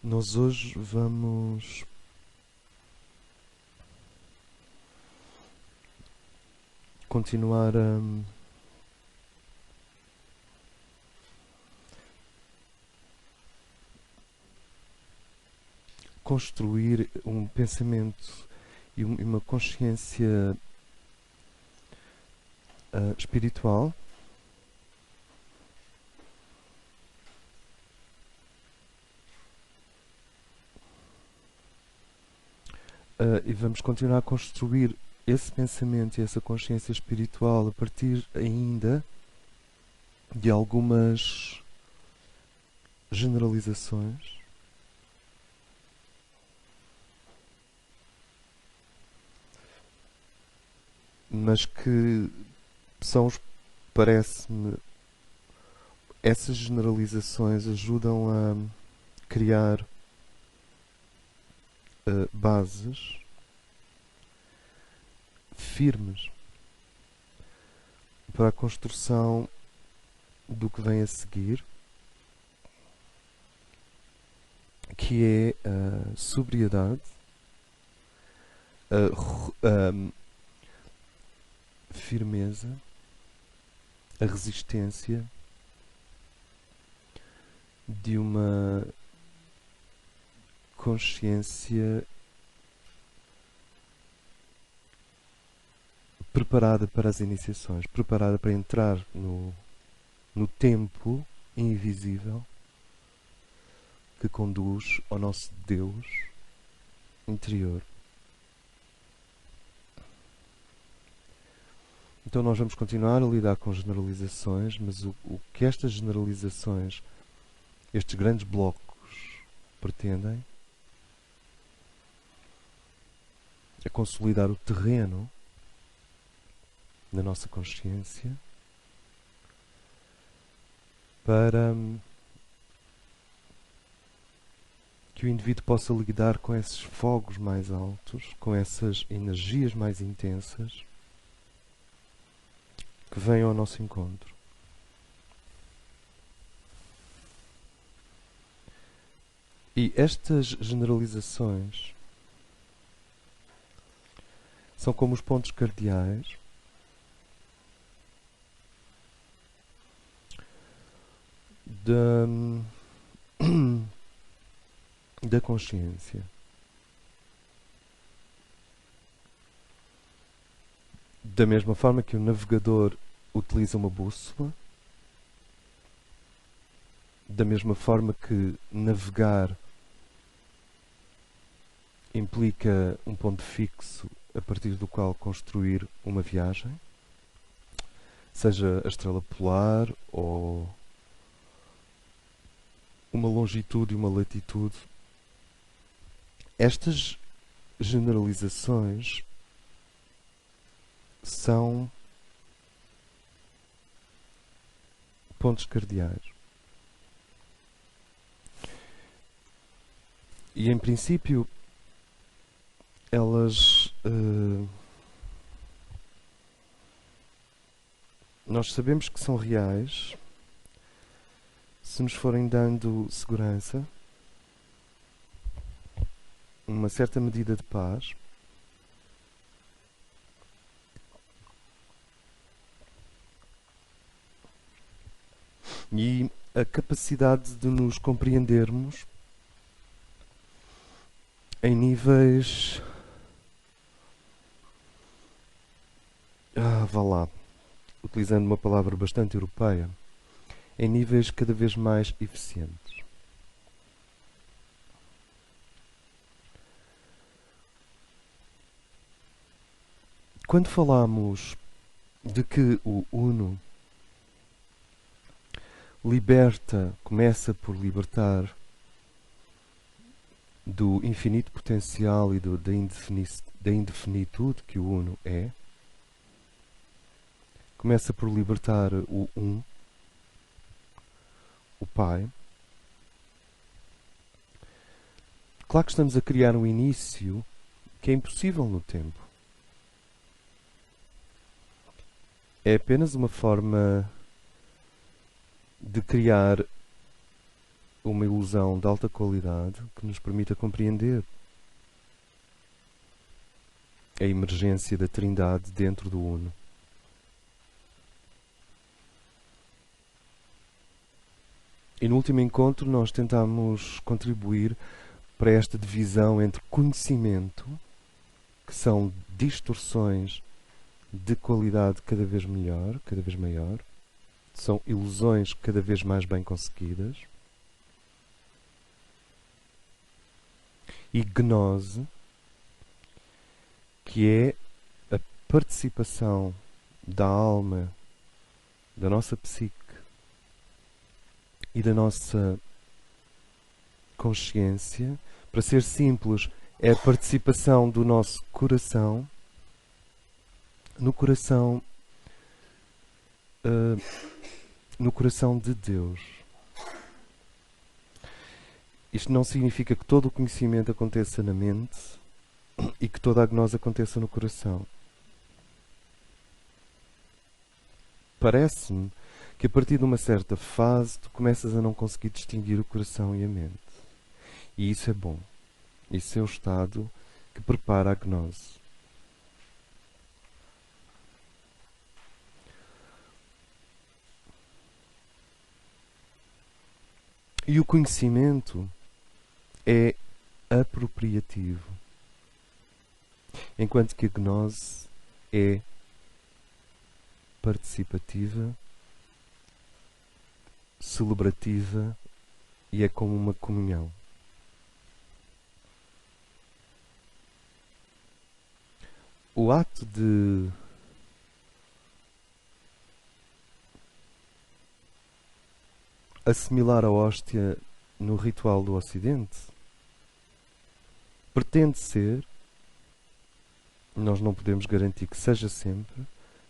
Nós hoje vamos continuar a construir um pensamento e uma consciência espiritual e vamos continuar a construir esse pensamento e essa consciência espiritual a partir ainda de algumas generalizações, mas que são, parece-me, essas generalizações ajudam a criar bases firmes para a construção do que vem a seguir, que é a sobriedade, a firmeza, a resistência de uma consciência preparada para as iniciações, preparada para entrar no tempo invisível que conduz ao nosso Deus interior. Então nós vamos continuar a lidar com generalizações, mas o que estas generalizações, estes grandes blocos, pretendem é consolidar o terreno da nossa consciência para que o indivíduo possa lidar com esses fogos mais altos, com essas energias mais intensas que vêm ao nosso encontro. E estas generalizações são como os pontos cardeais da consciência. Da mesma forma que o navegador utiliza uma bússola, da mesma forma que navegar implica um ponto fixo a partir do qual construir uma viagem, seja a estrela polar ou uma longitude e uma latitude, estas generalizações são pontos cardeais. E em princípio elas nós sabemos que são reais se nos forem dando segurança, uma certa medida de paz e a capacidade de nos compreendermos em níveis vá lá, utilizando uma palavra bastante europeia, em níveis cada vez mais eficientes. Quando falamos de que o Uno liberta, começa por libertar do infinito potencial e da indefinitude que o Uno é, começa por libertar o o Pai. Claro que estamos a criar um início que é impossível no tempo. É apenas uma forma de criar uma ilusão de alta qualidade que nos permita compreender a emergência da Trindade dentro do Uno. E no último encontro nós tentámos contribuir para esta divisão entre conhecimento, que são distorções de qualidade cada vez melhor, cada vez maior, são ilusões cada vez mais bem conseguidas, e gnose, que é a participação da alma, da nossa psique e da nossa consciência. Para ser simples, é a participação do nosso coração no coração de Deus. Isto não significa que todo o conhecimento aconteça na mente e que toda a gnose aconteça no coração. Parece-me que a partir de uma certa fase tu começas a não conseguir distinguir o coração e a mente. E isso é bom. Isso é o estado que prepara a gnose. E o conhecimento é apropriativo, enquanto que a gnose é participativa, celebrativa e é como uma comunhão. O ato de assimilar a hóstia no ritual do Ocidente pretende ser, nós não podemos garantir que seja sempre,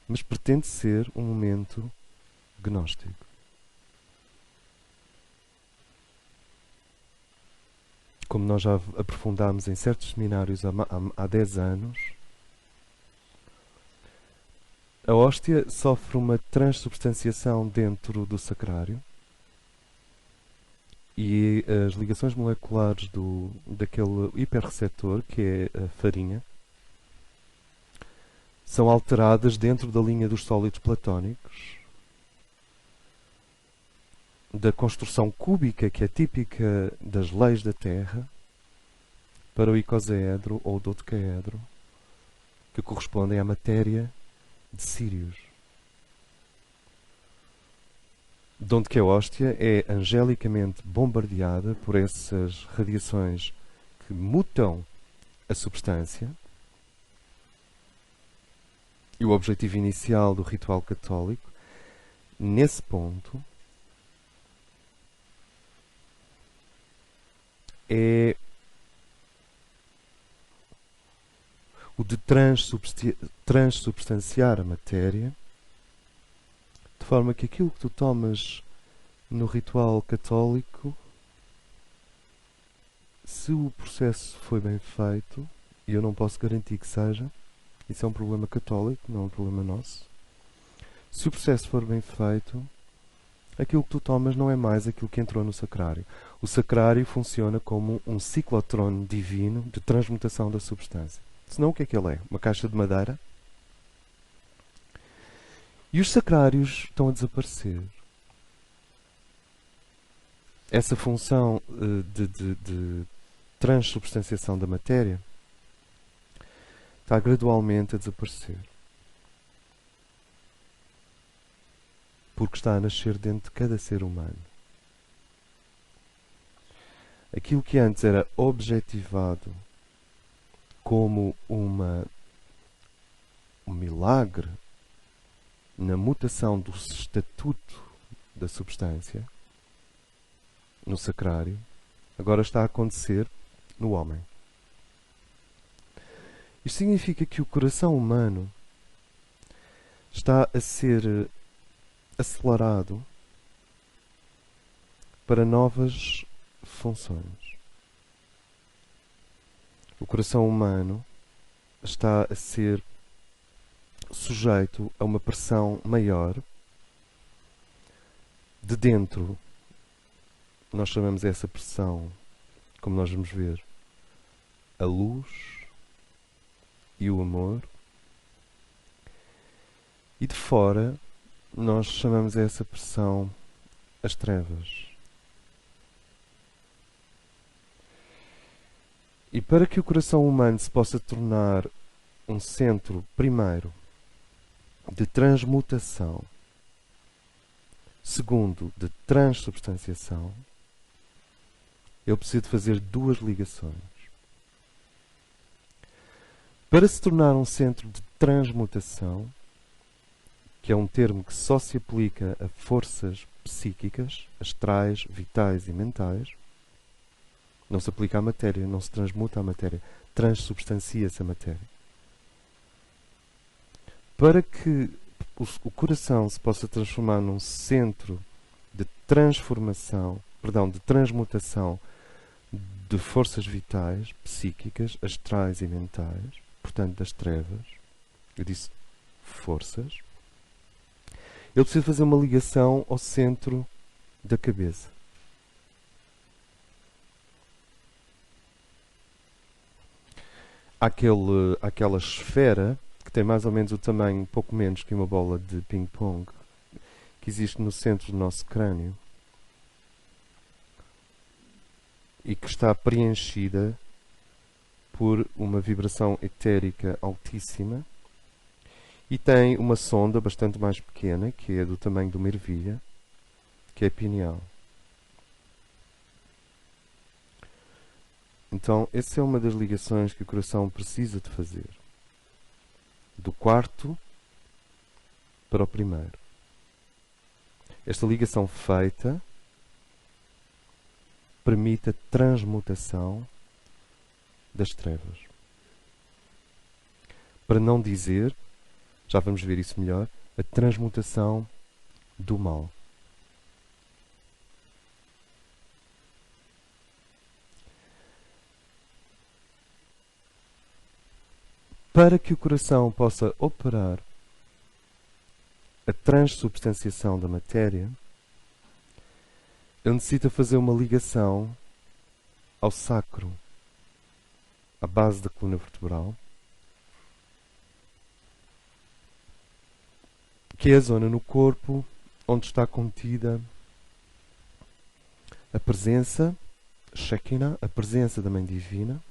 mas pretende ser um momento gnóstico. Como nós já aprofundámos em certos seminários há 10 anos, a hóstia sofre uma transubstanciação dentro do sacrário e as ligações moleculares daquele hiperreceptor, que é a farinha, são alteradas dentro da linha dos sólidos platónicos, da construção cúbica que é típica das leis da Terra, para o icosaedro ou dodecaedro, que correspondem à matéria de Sírios. De onde que a hóstia é angelicamente bombardeada por essas radiações que mutam a substância. E o objetivo inicial do ritual católico, nesse ponto, é o de transubstanciar a matéria, de forma que aquilo que tu tomas no ritual católico, se o processo foi bem feito, e eu não posso garantir que seja, isso é um problema católico, não é um problema nosso. Se o processo for bem feito, aquilo que tu tomas não é mais aquilo que entrou no sacrário. O sacrário funciona como um ciclotrone divino de transmutação da substância. Senão o que é que ele é? Uma caixa de madeira? E os sacrários estão a desaparecer. Essa função de transubstanciação da matéria está gradualmente a desaparecer. Porque está a nascer dentro de cada ser humano. Aquilo que antes era objetivado como um milagre na mutação do estatuto da substância no sacrário, agora está a acontecer no homem. Isto significa que o coração humano está a ser acelerado para novas funções. O coração humano está a ser sujeito a uma pressão maior de dentro nós chamamos essa pressão, como nós vamos ver, a luz e o amor. E de fora, nós chamamos essa pressão as trevas. E para que o coração humano se possa tornar um centro, primeiro, de transmutação, segundo, de transubstanciação, eu preciso de fazer duas ligações. Para se tornar um centro de transmutação, que é um termo que só se aplica a forças psíquicas, astrais, vitais e mentais, não se aplica à matéria, não se transmuta a matéria, transubstancia-se a matéria. Para que o coração se possa transformar num centro de transformação, de transmutação de forças vitais, psíquicas, astrais e mentais, portanto das trevas, eu disse forças, eu preciso fazer uma ligação ao centro da cabeça. Aquela esfera que tem mais ou menos o tamanho, pouco menos que uma bola de ping-pong, que existe no centro do nosso crânio e que está preenchida por uma vibração etérica altíssima e tem uma sonda bastante mais pequena, que é do tamanho de uma ervilha, que é a pineal. Então, essa é uma das ligações que o coração precisa de fazer. Do quarto para o primeiro. Esta ligação feita permite a transmutação das trevas. Para não dizer, já vamos ver isso melhor, a transmutação do mal. Para que o coração possa operar a transubstanciação da matéria, ele necessita fazer uma ligação ao sacro, à base da coluna vertebral, que é a zona no corpo onde está contida a presença, Shekinah, a presença da Mãe Divina,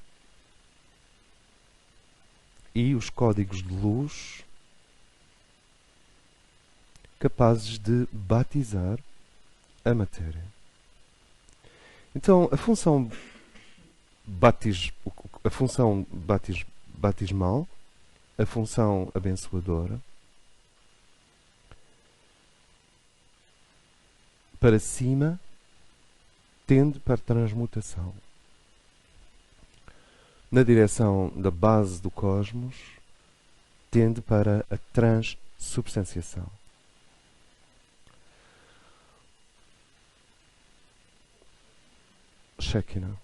e os códigos de luz capazes de batizar a matéria. Então, a função batismal, a função abençoadora, para cima, tende para a transmutação. Na direção da base do cosmos, tende para a transubstanciação. Shekinah.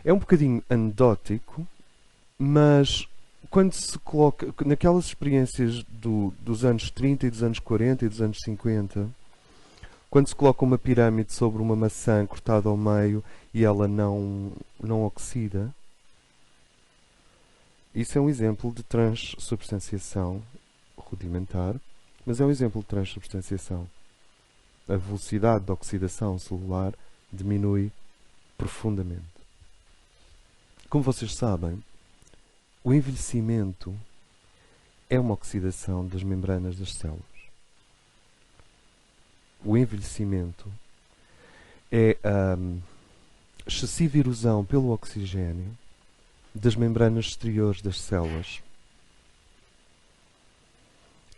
É um bocadinho anedótico, mas quando se coloca naquelas experiências dos anos 30 e dos anos 40 e dos anos 50, quando se coloca uma pirâmide sobre uma maçã cortada ao meio e ela não oxida, isso é um exemplo de transubstanciação rudimentar, mas é um exemplo de transubstanciação. A velocidade de oxidação celular diminui profundamente. Como vocês sabem, o envelhecimento é uma oxidação das membranas das células. O envelhecimento é a excessiva erosão pelo oxigênio das membranas exteriores das células.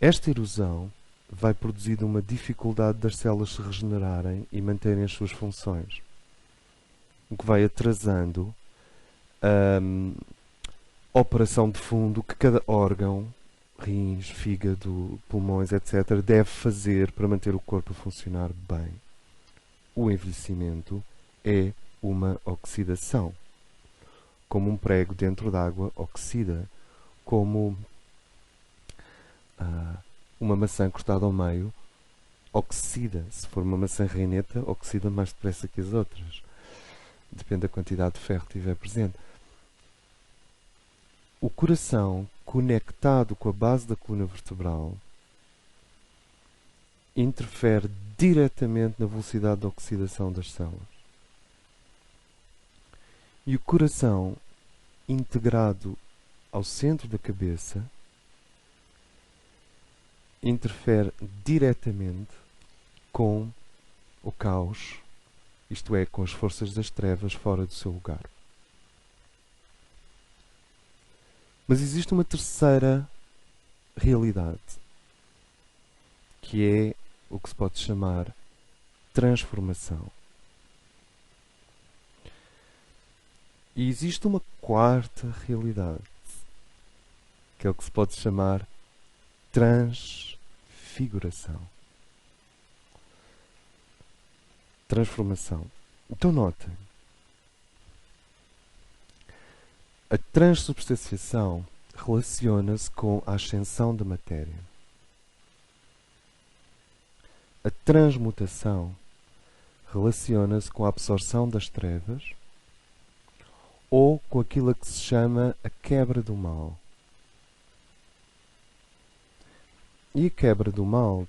Esta erosão vai produzir uma dificuldade das células se regenerarem e manterem as suas funções, o que vai atrasando a operação de fundo que cada órgão, rins, fígado, pulmões, etc., deve fazer para manter o corpo a funcionar bem. O envelhecimento é uma oxidação. Como um prego dentro d'água oxida, como uma maçã cortada ao meio oxida. Se for uma maçã reineta, oxida mais depressa que as outras. Depende da quantidade de ferro que estiver presente. O coração, conectado com a base da coluna vertebral, interfere diretamente na velocidade de oxidação das células. E o coração, integrado ao centro da cabeça, interfere diretamente com o caos, isto é, com as forças das trevas fora do seu lugar. Mas existe uma terceira realidade, que é o que se pode chamar transformação. E existe uma quarta realidade, que é o que se pode chamar transfiguração. Transformação. Então notem, a transubstanciação relaciona-se com a ascensão da matéria. A transmutação relaciona-se com a absorção das trevas ou com aquilo a que se chama a quebra do mal. E a quebra do mal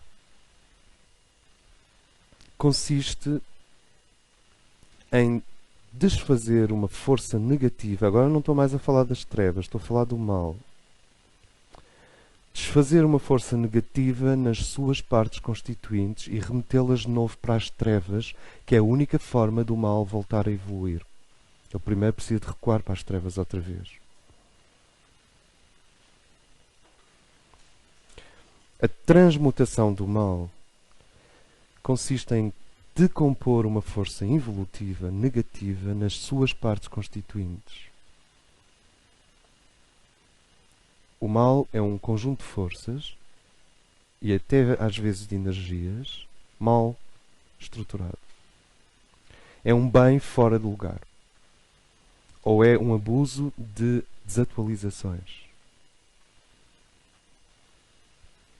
consiste em desfazer uma força negativa. Agora não estou mais a falar das trevas, estou a falar do mal. Desfazer uma força negativa nas suas partes constituintes e remetê-las de novo para as trevas, que é a única forma do mal voltar a evoluir. Ele primeiro precisa de recuar para as trevas outra vez. A transmutação do mal consiste em decompor uma força involutiva, negativa, nas suas partes constituintes. O mal é um conjunto de forças e até às vezes de energias mal estruturado. É um bem fora de lugar. Ou é um abuso de desatualizações.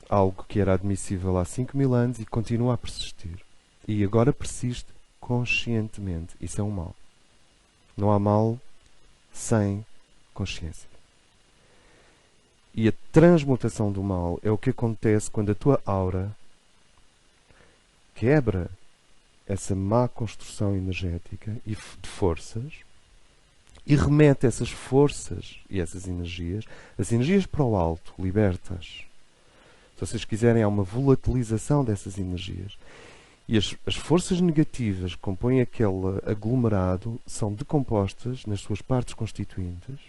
Algo que era admissível há 5.000 anos e continua a persistir. E agora persiste conscientemente. Isso é um mal. Não há mal sem consciência. E a transmutação do mal é o que acontece quando a tua aura quebra essa má construção energética e de forças e remete essas forças e essas energias, as energias para o alto, libertas. Se vocês quiserem, há uma volatilização dessas energias. E as forças negativas que compõem aquele aglomerado são decompostas nas suas partes constituintes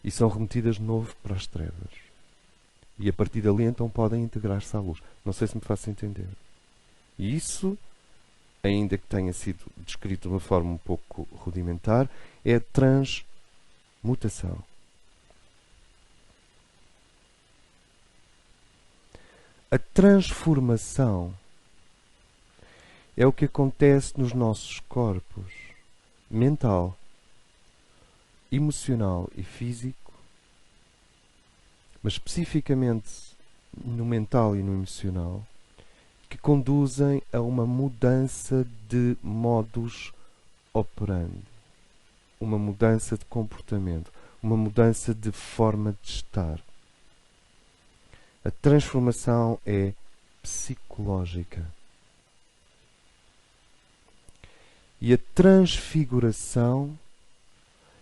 e são remetidas de novo para as trevas. E a partir dali então podem integrar-se à luz. Não sei se me faço entender. E isso, ainda que tenha sido descrito de uma forma um pouco rudimentar, é a transmutação. A transformação é o que acontece nos nossos corpos, mental, emocional e físico, mas especificamente no mental e no emocional, que conduzem a uma mudança de modus operandi, uma mudança de comportamento, uma mudança de forma de estar. A transformação é psicológica. E a transfiguração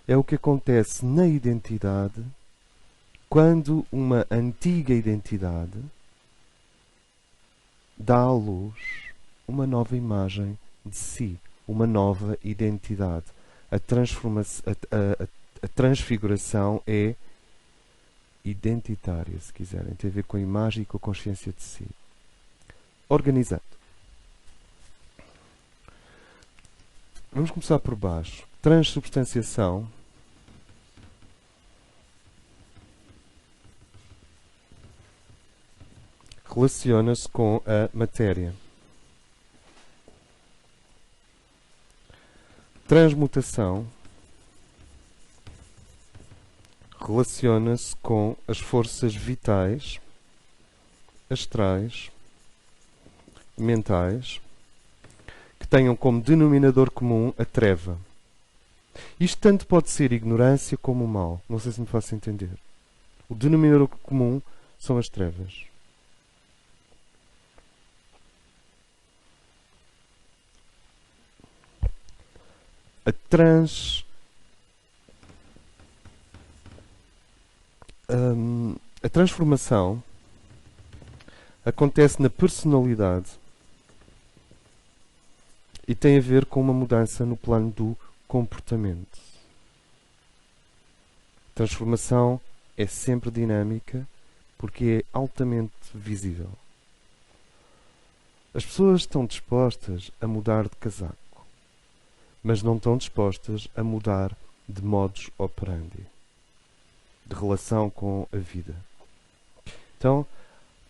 é o que acontece na identidade quando uma antiga identidade dá à luz uma nova imagem de si, uma nova identidade. A transfiguração é identitária, se quiserem. Tem a ver com a imagem e com a consciência de si. Organizando. Vamos começar por baixo. Transubstanciação relaciona-se com a matéria. Transmutação relaciona-se com as forças vitais, astrais, mentais, que tenham como denominador comum a treva. Isto tanto pode ser ignorância como o mal. Não sei se me faço entender. O denominador comum são as trevas. A transformação acontece na personalidade e tem a ver com uma mudança no plano do comportamento. A transformação é sempre dinâmica porque é altamente visível. As pessoas estão dispostas a mudar de casaco, mas não estão dispostas a mudar de modus operandi, de relação com a vida. Então,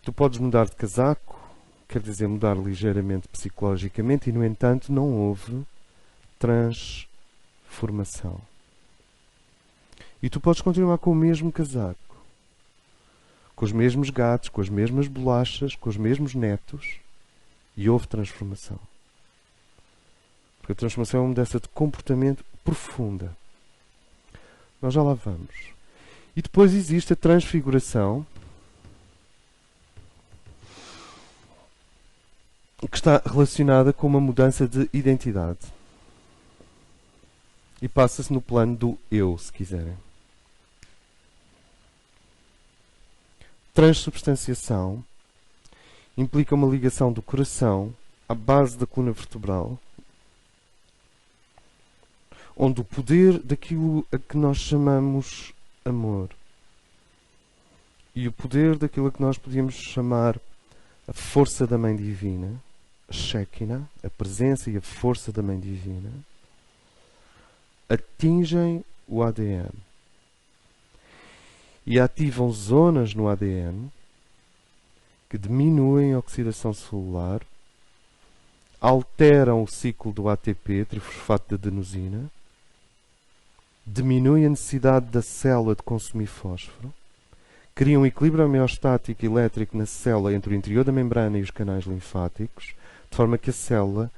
tu podes mudar de casaco, quer dizer mudar ligeiramente psicologicamente, e no entanto não houve transformação. E tu podes continuar com o mesmo casaco, com os mesmos gatos, com as mesmas bolachas, com os mesmos netos, e houve transformação. Porque a transformação é uma mudança de comportamento profunda. Nós já lá vamos. E depois existe a transfiguração, que está relacionada com uma mudança de identidade. E passa-se no plano do eu, se quiserem. Transubstanciação implica uma ligação do coração à base da coluna vertebral, onde o poder daquilo a que nós chamamos amor e o poder daquilo a que nós podíamos chamar a força da Mãe Divina, a Shekinah, a presença e a força da Mãe Divina, atingem o ADN e ativam zonas no ADN que diminuem a oxidação celular, alteram o ciclo do ATP, trifosfato de adenosina, diminuem a necessidade da célula de consumir fósforo, criam um equilíbrio homeostático elétrico na célula entre o interior da membrana e os canais linfáticos, de forma que a célula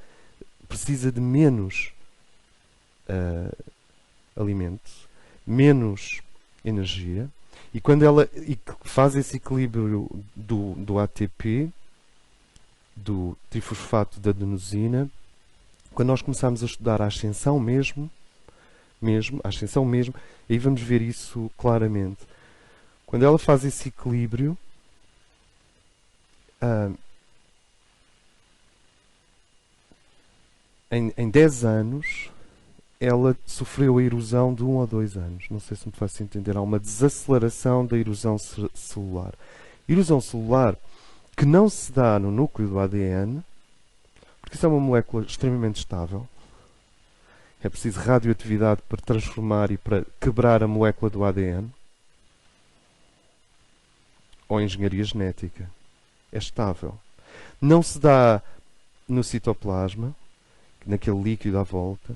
precisa de menos alimento, menos energia, e quando ela faz esse equilíbrio do ATP, do trifosfato de adenosina, quando nós começamos a estudar a ascensão aí vamos ver isso claramente. Quando ela faz esse equilíbrio, em 10 anos, ela sofreu a erosão de 1 ou 2 anos. Não sei se me faço entender. Há uma desaceleração da erosão celular. Erosão celular que não se dá no núcleo do ADN, porque isso é uma molécula extremamente estável. É preciso radioatividade para transformar e para quebrar a molécula do ADN. Ou engenharia genética. É estável. Não se dá no citoplasma, naquele líquido à volta.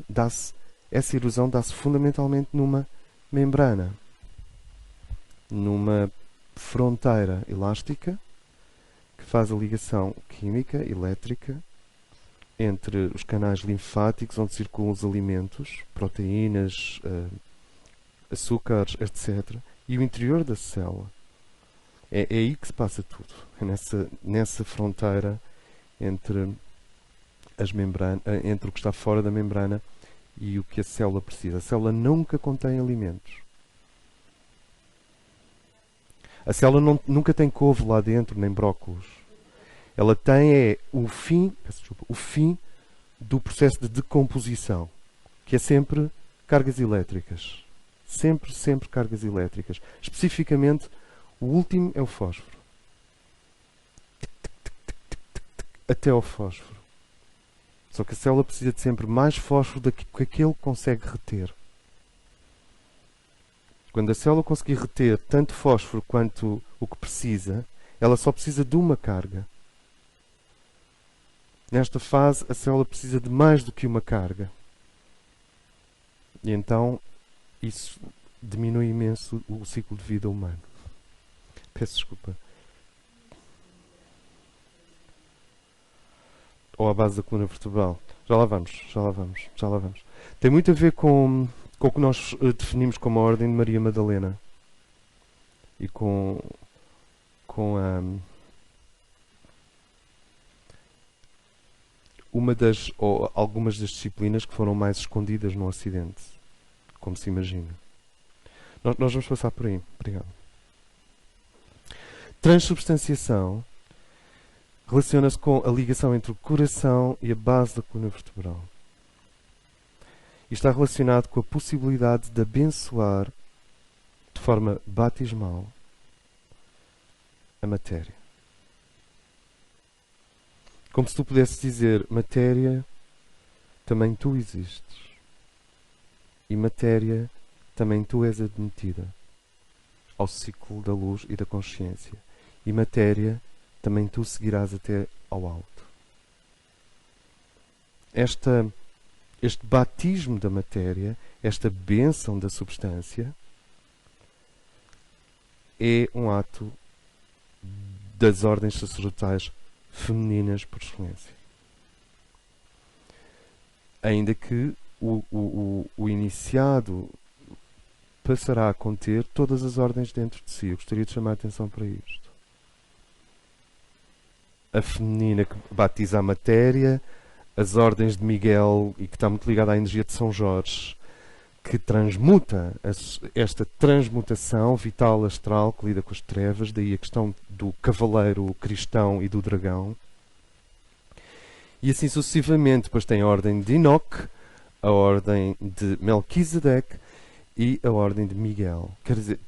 Essa erosão dá-se fundamentalmente numa membrana, numa fronteira elástica que faz a ligação química, elétrica, entre os canais linfáticos onde circulam os alimentos, proteínas, açúcares, etc., e o interior da célula. É aí que se passa tudo. É nessa fronteira entre entre o que está fora da membrana e o que a célula precisa. A célula nunca contém alimentos. A célula nunca tem couve lá dentro, nem brócolos. Ela tem o fim do processo de decomposição, que é sempre cargas elétricas. Sempre cargas elétricas. Especificamente, o último é o fósforo. Até ao fósforo. Só que a célula precisa de sempre mais fósforo do que aquele consegue reter. Quando a célula conseguir reter tanto fósforo quanto o que precisa, ela só precisa de uma carga. Nesta fase, a célula precisa de mais do que uma carga. E então, isso diminui imenso o ciclo de vida humano. Peço desculpa. ou à base da coluna vertebral. Já lá vamos. Tem muito a ver com o que nós definimos como a Ordem de Maria Madalena e com uma das, ou algumas das disciplinas que foram mais escondidas no Ocidente, como se imagina. Nós vamos passar por aí. Obrigado. Transubstanciação relaciona-se com a ligação entre o coração e a base da coluna vertebral. E está relacionado com a possibilidade de abençoar de forma batismal a matéria. Como se tu pudesses dizer, matéria, também tu existes. E matéria, também tu és admitida ao ciclo da luz e da consciência. E matéria, também tu seguirás até ao alto. Este batismo da matéria, esta bênção da substância, é um ato das ordens sacerdotais femininas por excelência. Ainda que o iniciado passará a conter todas as ordens dentro de si. Eu gostaria de chamar a atenção para isto. A feminina que batiza a matéria, as ordens de Miguel, e que está muito ligada à energia de São Jorge, que transmuta esta transmutação vital astral que lida com as trevas, daí a questão do cavaleiro cristão e do dragão. E assim sucessivamente, depois tem a ordem de Enoque, a ordem de Melquisedeque e a ordem de Miguel. Quer dizer,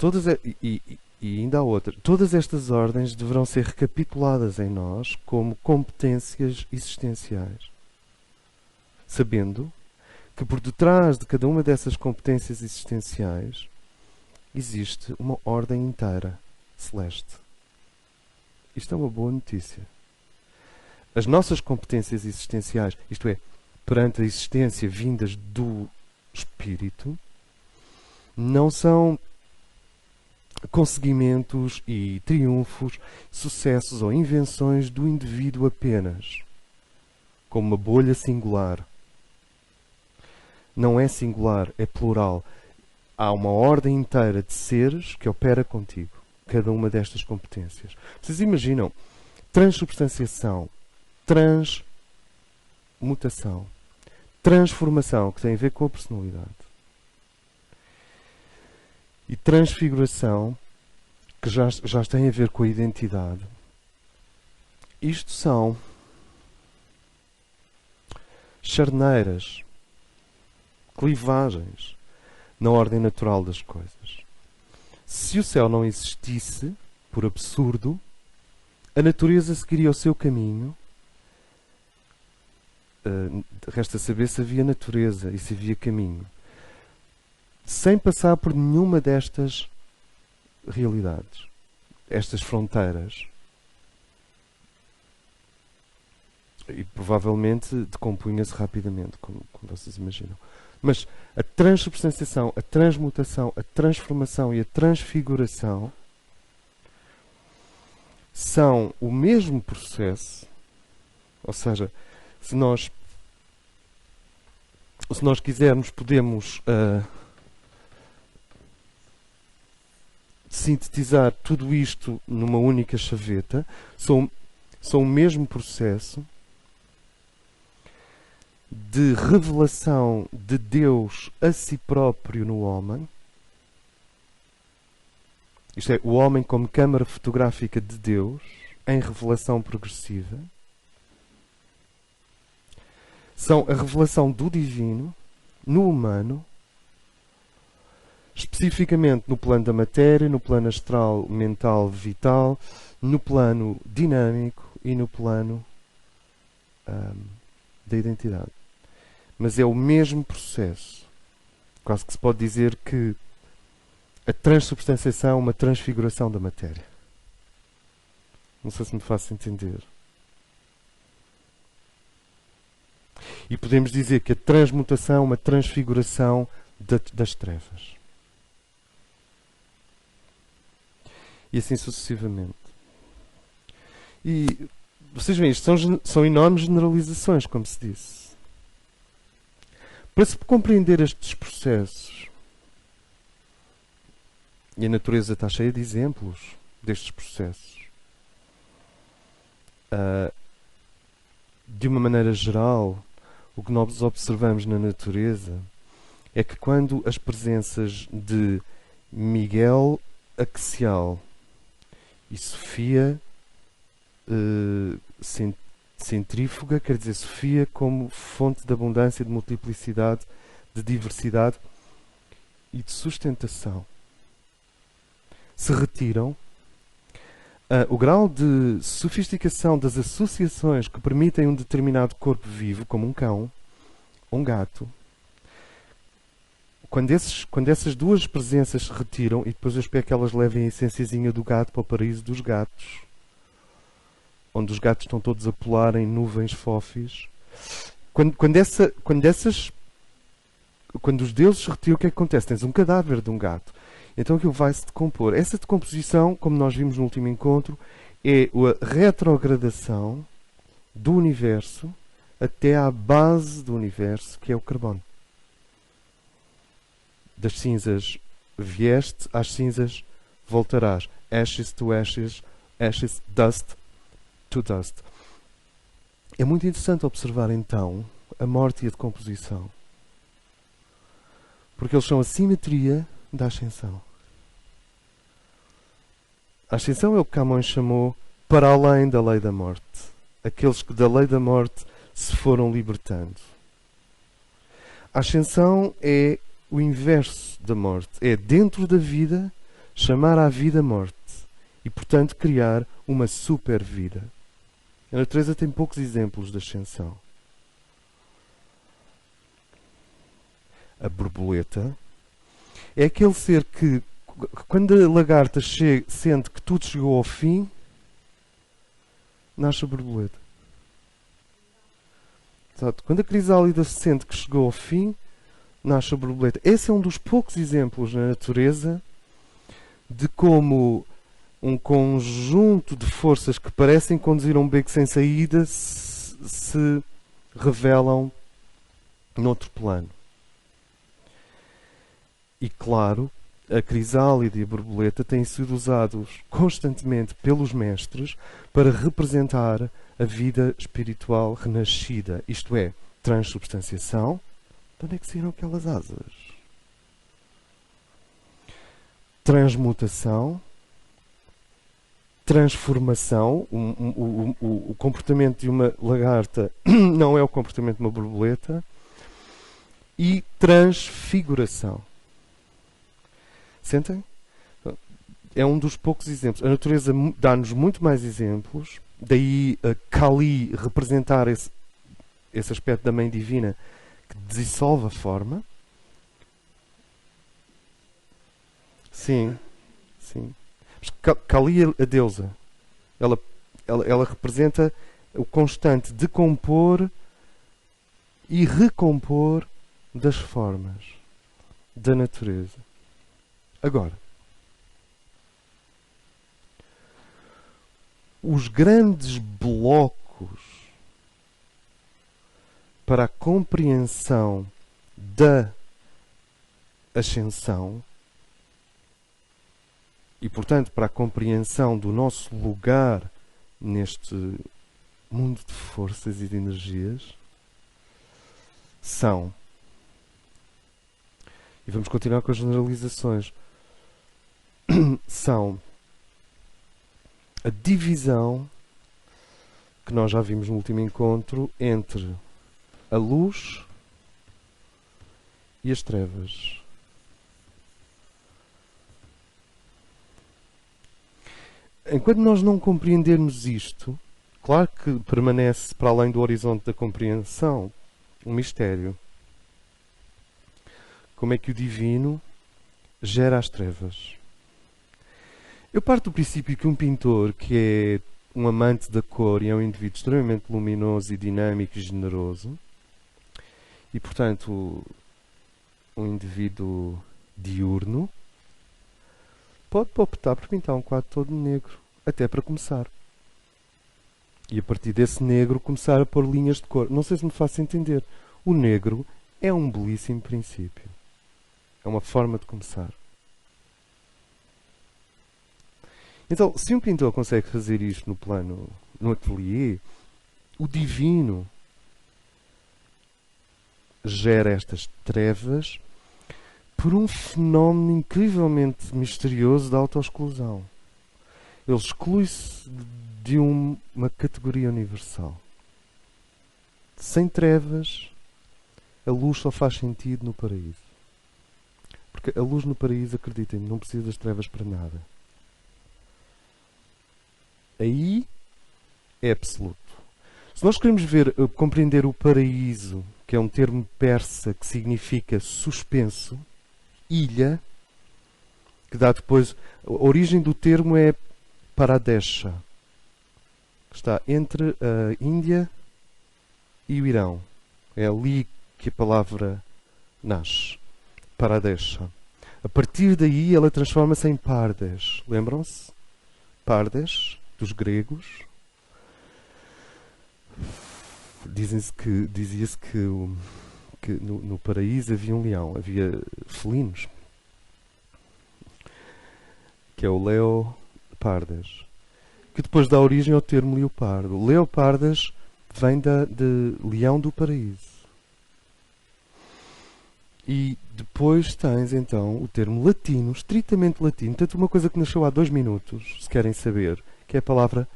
e ainda há outra. Todas estas ordens deverão ser recapituladas em nós como competências existenciais, sabendo que por detrás de cada uma dessas competências existenciais existe uma ordem inteira celeste. Isto é uma boa notícia. As nossas competências existenciais, isto é, perante a existência vindas do Espírito, não são conseguimentos e triunfos, sucessos ou invenções do indivíduo apenas, como uma bolha singular. Não é singular, é plural. Há uma ordem inteira de seres que opera contigo, cada uma destas competências. Vocês imaginam transubstanciação, transmutação, transformação, que tem a ver com a personalidade, e transfiguração, que já tem a ver com a identidade. Isto são charneiras, clivagens na ordem natural das coisas. Se o céu não existisse, por absurdo, a natureza seguiria o seu caminho. Resta saber se havia natureza e se havia caminho, sem passar por nenhuma destas realidades, estas fronteiras. E provavelmente decompunha-se rapidamente, como vocês imaginam. Mas a transubstanciação, a transmutação, a transformação e a transfiguração são o mesmo processo. Ou seja, se nós quisermos, podemos sintetizar tudo isto numa única chaveta. São o mesmo processo de revelação de Deus a si próprio no homem. Isto é, o homem como câmara fotográfica de Deus em revelação progressiva. São a revelação do divino no humano, especificamente no plano da matéria, no plano astral, mental, vital, no plano dinâmico e no plano da identidade. Mas é o mesmo processo. Quase que se pode dizer que a transubstanciação é uma transfiguração da matéria. Não sei se me faço entender. E podemos dizer que a transmutação é uma transfiguração das trevas. E assim sucessivamente. E Vocês veem, isto são enormes generalizações, como se disse. Para se compreender estes processos, e a natureza está cheia de exemplos destes processos, de uma maneira geral, o que nós observamos na natureza é que quando as presenças de Miguel Axial e Sofia centrífuga, quer dizer, Sofia como fonte de abundância, de multiplicidade, de diversidade e de sustentação, se retiram, o grau de sofisticação das associações que permitem um determinado corpo vivo, como um cão, um gato, quando essas duas presenças se retiram, e depois eu espero que elas levem a essenciazinha do gato para o paraíso dos gatos, onde os gatos estão todos a pular em nuvens fófis, quando os deuses se retiram, o que é que acontece? Tens um cadáver de um gato. Então aquilo vai-se decompor. Essa decomposição, como nós vimos no último encontro, é a retrogradação do universo até à base do universo, que é o carbono. Das cinzas vieste, às cinzas voltarás. Ashes to ashes, ashes, dust to dust. É muito interessante observar então a morte e a decomposição. Porque eles são a simetria da ascensão. A ascensão é o que Camões chamou para além da lei da morte. Aqueles que da lei da morte se foram libertando. A ascensão é o inverso da morte. É dentro da vida chamar à vida morte. E, portanto, criar uma super vida. A natureza tem poucos exemplos de ascensão. A borboleta é aquele ser que, quando a lagarta sente que tudo chegou ao fim, nasce a borboleta. Exato. Quando a crisálida sente que chegou ao fim, nasce a borboleta. Esse é um dos poucos exemplos na natureza de como um conjunto de forças que parecem conduzir a um beco sem saída se revelam noutro plano. E claro, a crisálida e a borboleta têm sido usados constantemente pelos mestres para representar a vida espiritual renascida, isto é, transubstanciação. De onde é que saíram aquelas asas? Transmutação, transformação. O comportamento de uma lagarta não é o comportamento de uma borboleta. E transfiguração. Sentem? É um dos poucos exemplos. A natureza dá-nos muito mais exemplos. Daí a Kali representar esse aspecto da Mãe Divina que dissolve a forma. Sim, sim. Mas Kali, a deusa, ela representa o constante decompor e recompor das formas da natureza. Agora, os grandes blocos para a compreensão da ascensão e, portanto, para a compreensão do nosso lugar neste mundo de forças e de energias são, e vamos continuar com as generalizações, são a divisão que nós já vimos no último encontro entre a luz e as trevas. Enquanto nós não compreendermos isto, claro que permanece para além do horizonte da compreensão um mistério. Como é que o divino gera as trevas? Eu parto do princípio que um pintor que é um amante da cor e é um indivíduo extremamente luminoso e dinâmico e generoso, e portanto um indivíduo diurno, pode optar por pintar um quadro todo negro, até para começar. E a partir desse negro começar a pôr linhas de cor. Não sei se me faço entender. O negro é um belíssimo princípio. É uma forma de começar. Então, se um pintor consegue fazer isto no plano, no ateliê, o divino gera estas trevas por um fenómeno incrivelmente misterioso da autoexclusão. Ele exclui-se de uma categoria universal. Sem trevas, a luz só faz sentido no paraíso. Porque a luz no paraíso, acreditem-me, não precisa das trevas para nada. Aí é absoluto. Se nós queremos compreender o paraíso, que é um termo persa que significa suspenso, ilha, que dá depois... A origem do termo é Paradesha, que está entre a Índia e o Irão. É ali que a palavra nasce. Paradesha. A partir daí ela transforma-se em Pardes. Lembram-se? Pardes, dos gregos. Dizia-se que no paraíso havia um leão, havia felinos, que é o Leopardas, que depois dá origem ao termo leopardo. Leopardas vem de leão do paraíso. E depois tens então o termo latino, estritamente latino, tanto uma coisa que nasceu há 2 minutos, se querem saber, que é a palavra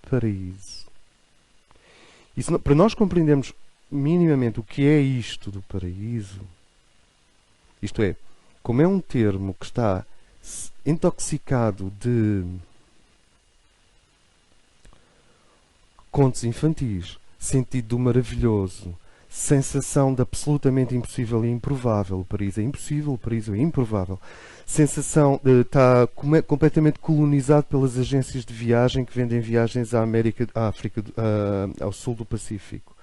paraíso. E para nós compreendermos minimamente o que é isto do paraíso, isto é, como é um termo que está intoxicado de contos infantis, sentido do maravilhoso, sensação de absolutamente impossível e improvável. O paraíso é impossível, o paraíso é improvável. Sensação de estar completamente colonizado pelas agências de viagem que vendem viagens à América, à África, ao sul do Pacífico.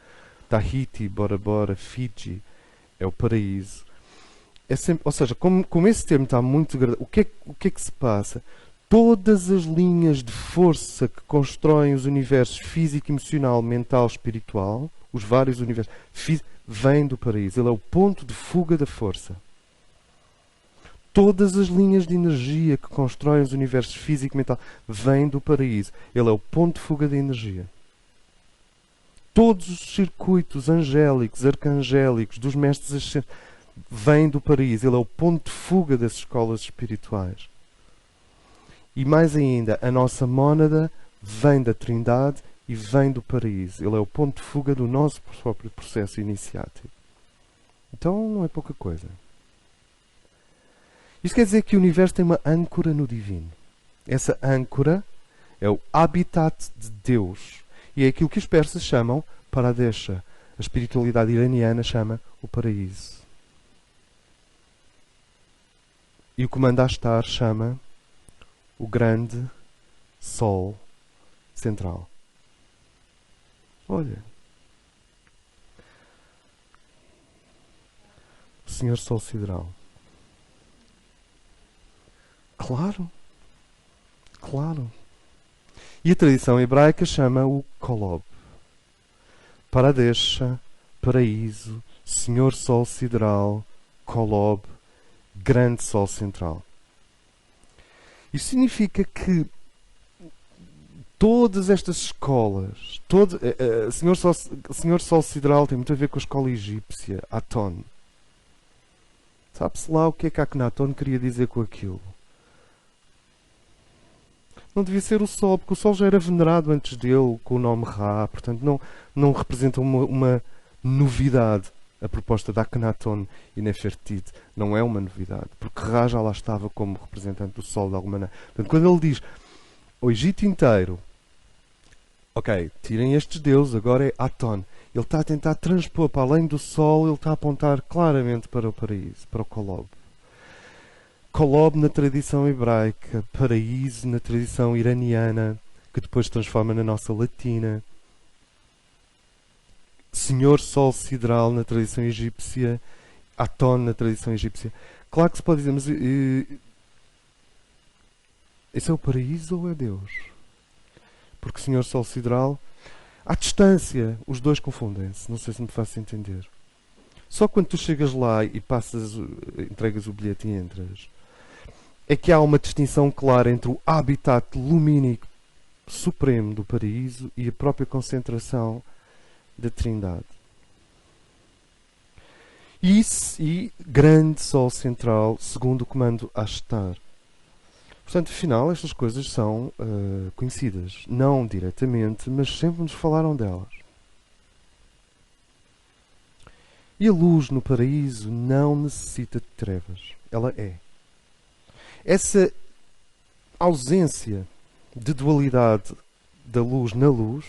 Tahiti, Bora Bora, Fiji, é o paraíso. É sempre, ou seja, como esse termo está muito... O que é que se passa? Todas as linhas de força que constroem os universos físico, emocional, mental, espiritual, os vários universos, vêm do paraíso. Ele é o ponto de fuga da força. Todas as linhas de energia que constroem os universos físico e mental vêm do paraíso. Ele é o ponto de fuga da energia. Todos os circuitos angélicos, arcangélicos, dos mestres ascendentes, vêm do paraíso. Ele é o ponto de fuga das escolas espirituais. E mais ainda, a nossa mónada vem da Trindade e vem do paraíso. Ele é o ponto de fuga do nosso próprio processo iniciático. Então não é pouca coisa. Isto quer dizer que o universo tem uma âncora no divino. Essa âncora é o habitat de Deus. E é aquilo que os persas chamam Paradesha. A espiritualidade iraniana chama o paraíso. E o comando a estar chama o grande Sol central. Olha. O Senhor Sol sideral. Claro. Claro. E a tradição hebraica chama o Kolob. Paradesha, paraíso, Senhor Sol sideral, Kolob, grande Sol central. Isso significa que todas estas escolas, Senhor Sol sideral tem muito a ver com a escola egípcia, Aton. Sabe-se lá o que é que Akhenaton queria dizer com aquilo? Não devia ser o Sol, porque o Sol já era venerado antes dele com o nome Ra, portanto não representa uma novidade. A proposta de Akhenaton e Nefertiti não é uma novidade, porque Ra já lá estava como representante do Sol de alguma maneira. Portanto, quando ele diz o Egito inteiro, ok, tirem estes deuses, agora é Aton. Ele está a tentar transpor para além do Sol, ele está a apontar claramente para o paraíso, para o Kolob. Kolob na tradição hebraica, paraíso na tradição iraniana, que depois se transforma na nossa latina. Senhor Sol sideral na tradição egípcia, Aton na tradição egípcia. Claro que se pode dizer, mas esse é o paraíso ou é Deus? Porque Senhor Sol sideral À distância, os dois confundem-se. Não sei se me faço entender. Só quando tu chegas lá e entregas o bilhete e entras, é que há uma distinção clara entre o habitat lumínico supremo do paraíso e a própria concentração da Trindade. E grande Sol central, segundo o comando Ashtar. Portanto, afinal, estas coisas são conhecidas. Não diretamente, mas sempre nos falaram delas. E a luz no paraíso não necessita de trevas. Ela é. Essa ausência de dualidade da luz na luz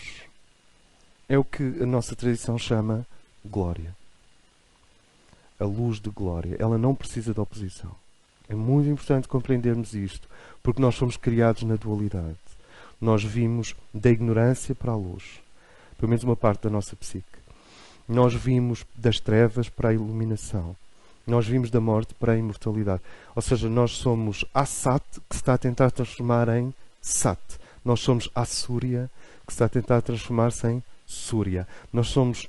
é o que a nossa tradição chama glória. A luz de glória. Ela não precisa de oposição. É muito importante compreendermos isto, porque nós somos criados na dualidade. Nós vimos da ignorância para a luz. Pelo menos uma parte da nossa psique. Nós vimos das trevas para a iluminação. Nós vimos da morte para a imortalidade. Ou seja, nós somos Assat, que se está a tentar transformar em Sat. Nós somos Assúria, que se está a tentar transformar-se em Súria. Nós somos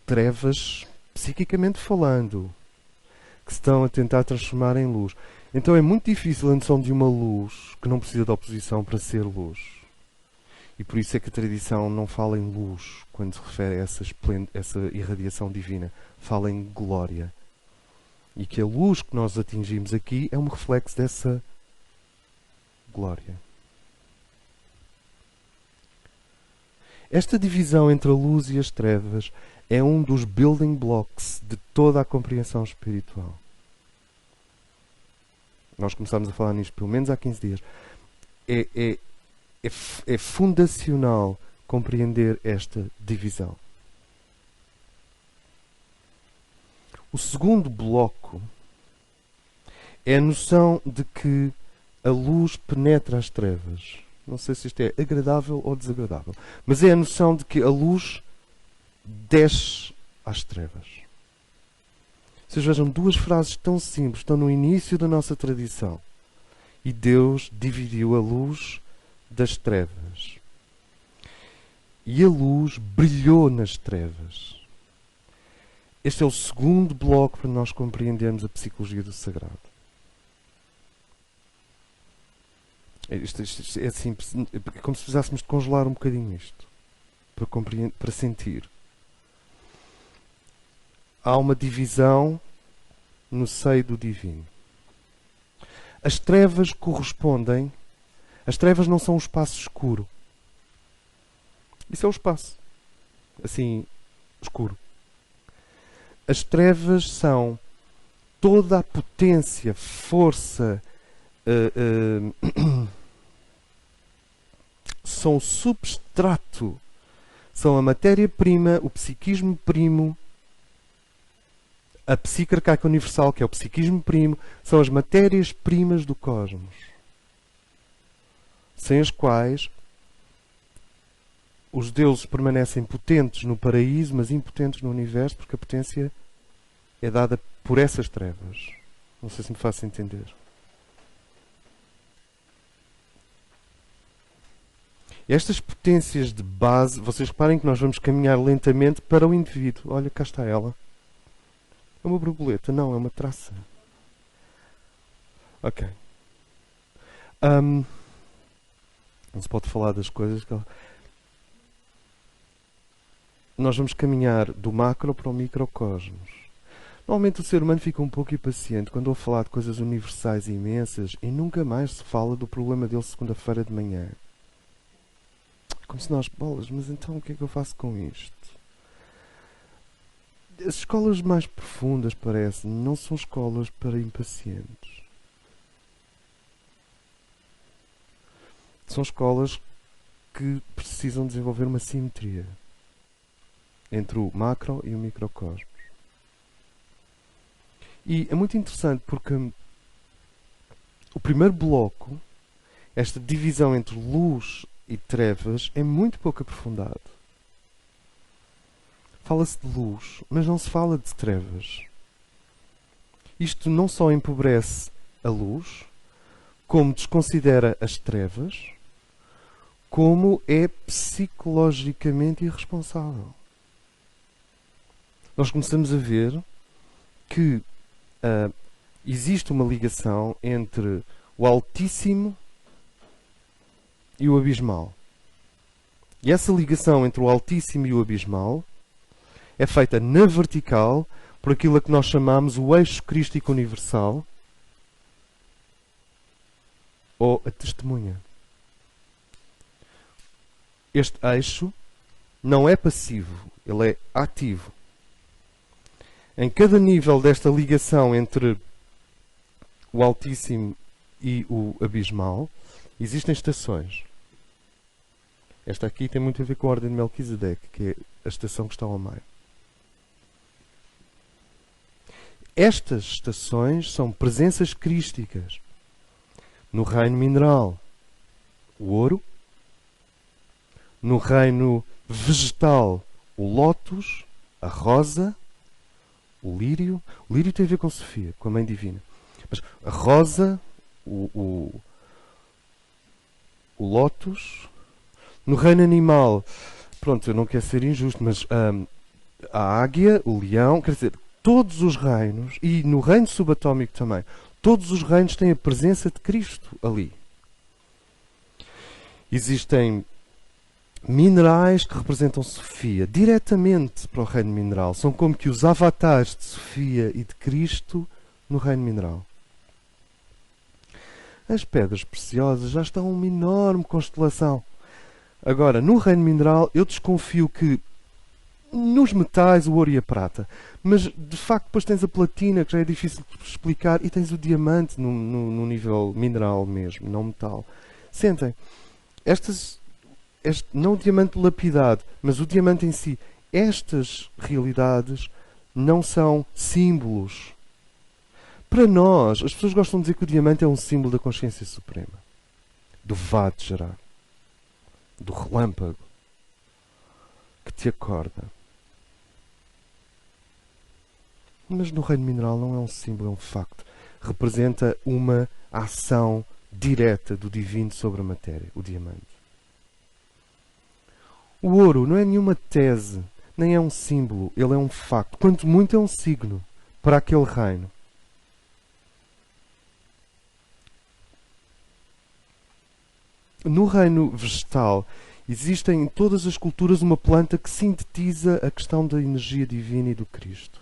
trevas, psiquicamente falando, que se estão a tentar transformar em luz. Então é muito difícil a noção de uma luz que não precisa de oposição para ser luz. E por isso é que a tradição não fala em luz quando se refere a essa irradiação divina. Fala em glória. E que a luz que nós atingimos aqui é um reflexo dessa glória. Esta divisão entre a luz e as trevas é um dos building blocks de toda a compreensão espiritual. Nós começámos a falar nisto pelo menos há 15 dias. É fundacional compreender esta divisão. O segundo bloco é a noção de que a luz penetra as trevas. Não sei se isto é agradável ou desagradável, mas é a noção de que a luz desce às trevas. Vocês vejam, duas frases tão simples, estão no início da nossa tradição. E Deus dividiu a luz das trevas. E a luz brilhou nas trevas. Este é o segundo bloco para nós compreendermos a psicologia do sagrado. Isto é assim, é como se precisássemos de congelar um bocadinho isto, para sentir. Há uma divisão no seio do divino. As trevas correspondem. As trevas não são um espaço escuro. Isso é o espaço. Assim, escuro. As trevas são toda a potência, força, são o substrato, são a matéria-prima, o psiquismo primo, a psique arcaica universal, que é o psiquismo primo, são as matérias-primas do cosmos, sem as quais os deuses permanecem potentes no paraíso, mas impotentes no universo, porque a potência é dada por essas trevas. Não sei se me faço entender. Estas potências de base, vocês reparem que nós vamos caminhar lentamente para o indivíduo. Olha, cá está ela. É uma borboleta? Não, é uma traça. Ok. Não se pode falar das coisas que ela... Nós vamos caminhar do macro para o microcosmos. Normalmente o ser humano fica um pouco impaciente quando ouve falar de coisas universais e imensas e nunca mais se fala do problema dele segunda-feira de manhã. Como se nós, bolas, mas então o que é que eu faço com isto? As escolas mais profundas, parece, não são escolas para impacientes. São escolas que precisam desenvolver uma simetria entre o macro e o microcosmos. E é muito interessante porque o primeiro bloco, esta divisão entre luz e trevas, é muito pouco aprofundado. Fala-se de luz, mas não se fala de trevas. Isto não só empobrece a luz, como desconsidera as trevas, como é psicologicamente irresponsável. Nós começamos a ver que existe uma ligação entre o Altíssimo e o abismal. E essa ligação entre o Altíssimo e o abismal é feita na vertical por aquilo a que nós chamamos o eixo crístico universal ou a testemunha. Este eixo não é passivo, ele é ativo. Em cada nível desta ligação entre o Altíssimo e o abismal, existem estações. Esta aqui tem muito a ver com a ordem de Melquisedeque, que é a estação que está ao meio. Estas estações são presenças crísticas. No reino mineral, o ouro. No reino vegetal, o lótus, a rosa, o lírio. O lírio tem a ver com Sofia, com a Mãe Divina. Mas a rosa, o lótus. No reino animal, pronto, eu não quero ser injusto, mas a águia, o leão, quer dizer, todos os reinos, e no reino subatómico também, todos os reinos têm a presença de Cristo ali. Existem minerais que representam Sofia diretamente para o reino mineral. São como que os avatares de Sofia e de Cristo no reino mineral. As pedras preciosas já estão uma enorme constelação. Agora, no reino mineral, eu desconfio que nos metais, o ouro e a prata, mas de facto depois tens a platina, que já é difícil de explicar, e tens o diamante no nível mineral mesmo, não metal. Sentem, não o diamante lapidado, mas o diamante em si, estas realidades não são símbolos. Para nós, as pessoas gostam de dizer que o diamante é um símbolo da consciência suprema, do vade gerar, do relâmpago que te acorda. Mas no reino mineral não é um símbolo, é um facto. Representa uma ação direta do divino sobre a matéria, o diamante. O ouro não é nenhuma tese, nem é um símbolo, ele é um facto. Quanto muito é um signo para aquele reino. No reino vegetal, existem em todas as culturas uma planta que sintetiza a questão da energia divina e do Cristo.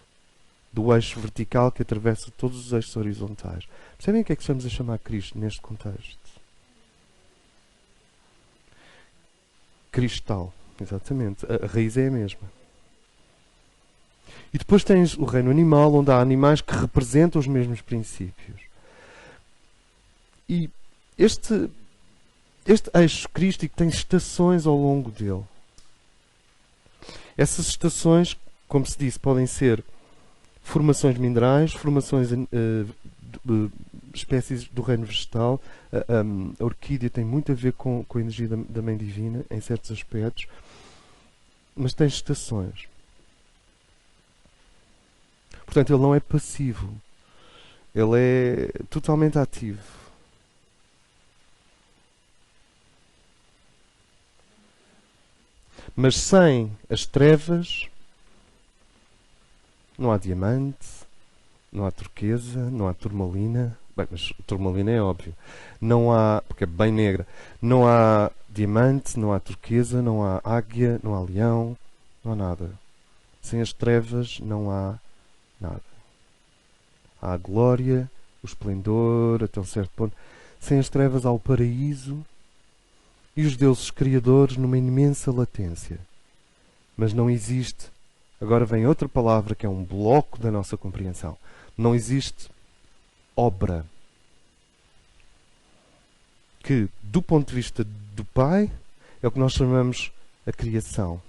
Do eixo vertical que atravessa todos os eixos horizontais. Percebem o que é que estamos a chamar Cristo neste contexto? Cristal, exatamente. A raiz é a mesma. E depois tens o reino animal, onde há animais que representam os mesmos princípios. E este eixo crístico tem estações ao longo dele. Essas estações, como se disse, podem ser formações minerais, formações espécies do reino vegetal. A orquídea tem muito a ver com a energia da Mãe Divina, em certos aspectos, mas tem estações. Portanto, ele não é passivo. Ele é totalmente ativo. Mas sem as trevas, não há diamante, não há turquesa, não há turmalina. Bem, mas turmalina é óbvio. Não há, porque é bem negra. Não há diamante, não há turquesa, não há águia, não há leão, não há nada. Sem as trevas não há nada. Há a glória, o esplendor, até um certo ponto. Sem as trevas há o paraíso e os deuses criadores numa imensa latência. Mas não existe, agora vem outra palavra que é um bloco da nossa compreensão. Não existe obra. Que, do ponto de vista do Pai, é o que nós chamamos a criação.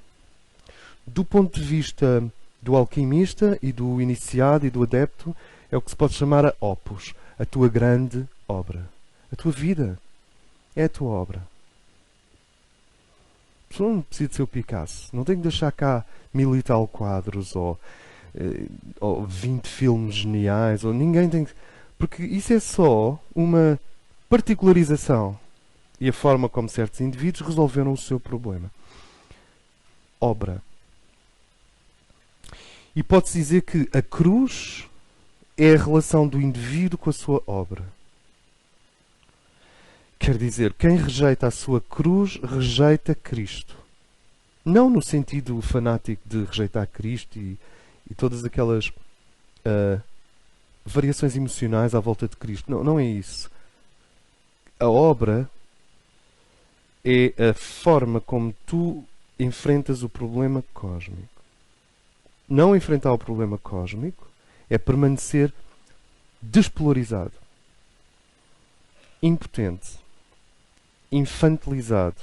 Do ponto de vista do alquimista e do iniciado e do adepto, é o que se pode chamar a opus, a tua grande obra. A tua vida é a tua obra. A pessoa não precisa de ser o Picasso. Não tem que deixar cá 1000 e tal quadros ou 20 filmes geniais. Ou ninguém tem que... Porque isso é só uma particularização. e a forma como certos indivíduos resolveram o seu problema. Obra. E pode-se dizer que a cruz é a relação do indivíduo com a sua obra. Quer dizer, quem rejeita a sua cruz, rejeita Cristo. Não no sentido fanático de rejeitar Cristo e todas aquelas variações emocionais à volta de Cristo. Não, não é isso. A obra é a forma como tu enfrentas o problema cósmico. Não enfrentar o problema cósmico é permanecer despolarizado, impotente, infantilizado,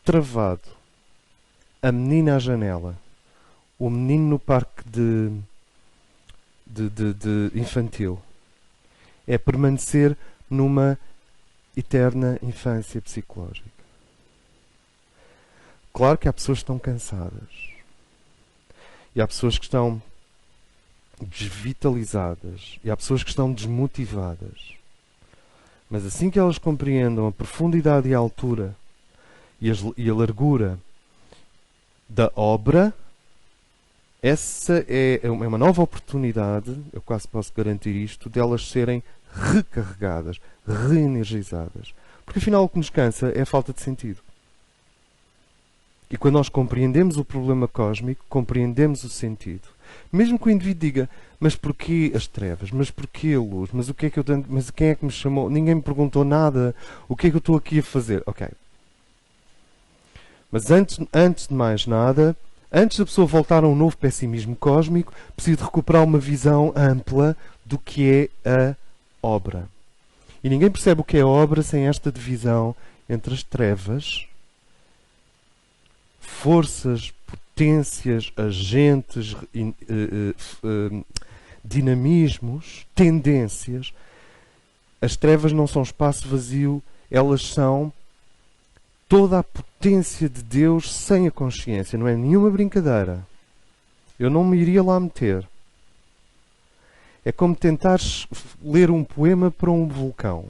travado, a menina à janela, o menino no parque de infantil. É permanecer numa eterna infância psicológica. Claro que há pessoas que estão cansadas. E há pessoas que estão desvitalizadas. E há pessoas que estão desmotivadas. Mas assim que elas compreendam a profundidade e a altura e a largura da obra, essa é uma nova oportunidade, eu quase posso garantir isto, de elas serem recarregadas, reenergizadas. Porque afinal o que nos cansa é a falta de sentido. E quando nós compreendemos o problema cósmico, compreendemos o sentido. Mesmo que o indivíduo diga, mas porquê as trevas? Mas porquê a luz? Mas o que é que eu tanto... Mas quem é que me chamou? Ninguém me perguntou nada. O que é que eu estou aqui a fazer? Ok. Mas antes de mais nada, antes da pessoa voltar a um novo pessimismo cósmico, precisa de recuperar uma visão ampla do que é a obra. E ninguém percebe o que é a obra sem esta divisão entre as trevas, forças, potências, agentes, dinamismos, tendências. As trevas não são espaço vazio, elas são toda a potência de Deus sem a consciência. Não é nenhuma brincadeira. Eu não me iria lá meter. É como tentares ler um poema para um vulcão.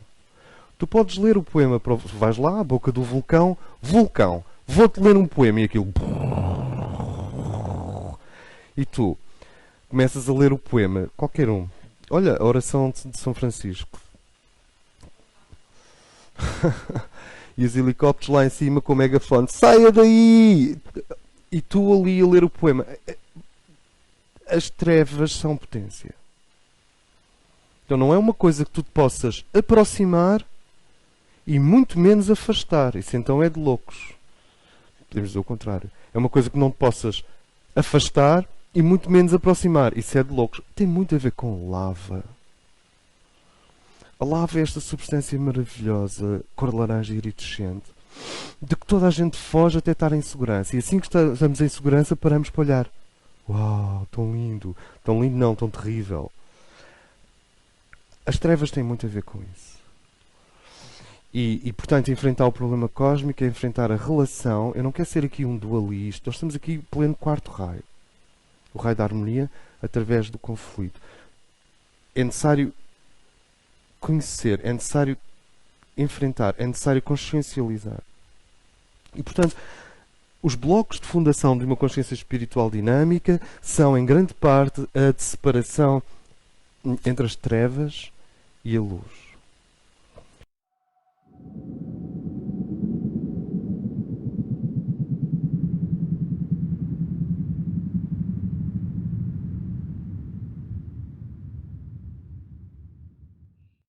Tu podes ler o poema para vais lá à boca do vulcão, vulcão, vou-te ler um poema e aquilo... E tu começas a ler o poema, qualquer um. Olha, a oração de São Francisco. E os helicópteros lá em cima com o megafone. Saia daí! E tu ali a ler o poema. As trevas são potência. Então não é uma coisa que tu te possas aproximar e muito menos afastar. Isso então é de loucos. Podemos dizer o contrário. É uma coisa que não te possas afastar e muito menos aproximar. Isso é de loucos. Tem muito a ver com lava. A lava é esta substância maravilhosa, cor de laranja iridescente, de que toda a gente foge até estar em segurança. E assim que estamos em segurança, paramos para olhar. Uau, tão lindo. Tão lindo não, tão terrível. As trevas têm muito a ver com isso. E, portanto, enfrentar o problema cósmico é enfrentar a relação. Eu não quero ser aqui um dualista. Nós estamos aqui pleno quarto raio. O raio da harmonia através do conflito. É necessário conhecer, é necessário enfrentar, é necessário consciencializar. E, portanto, os blocos de fundação de uma consciência espiritual dinâmica são, em grande parte, a de separação entre as trevas e a luz.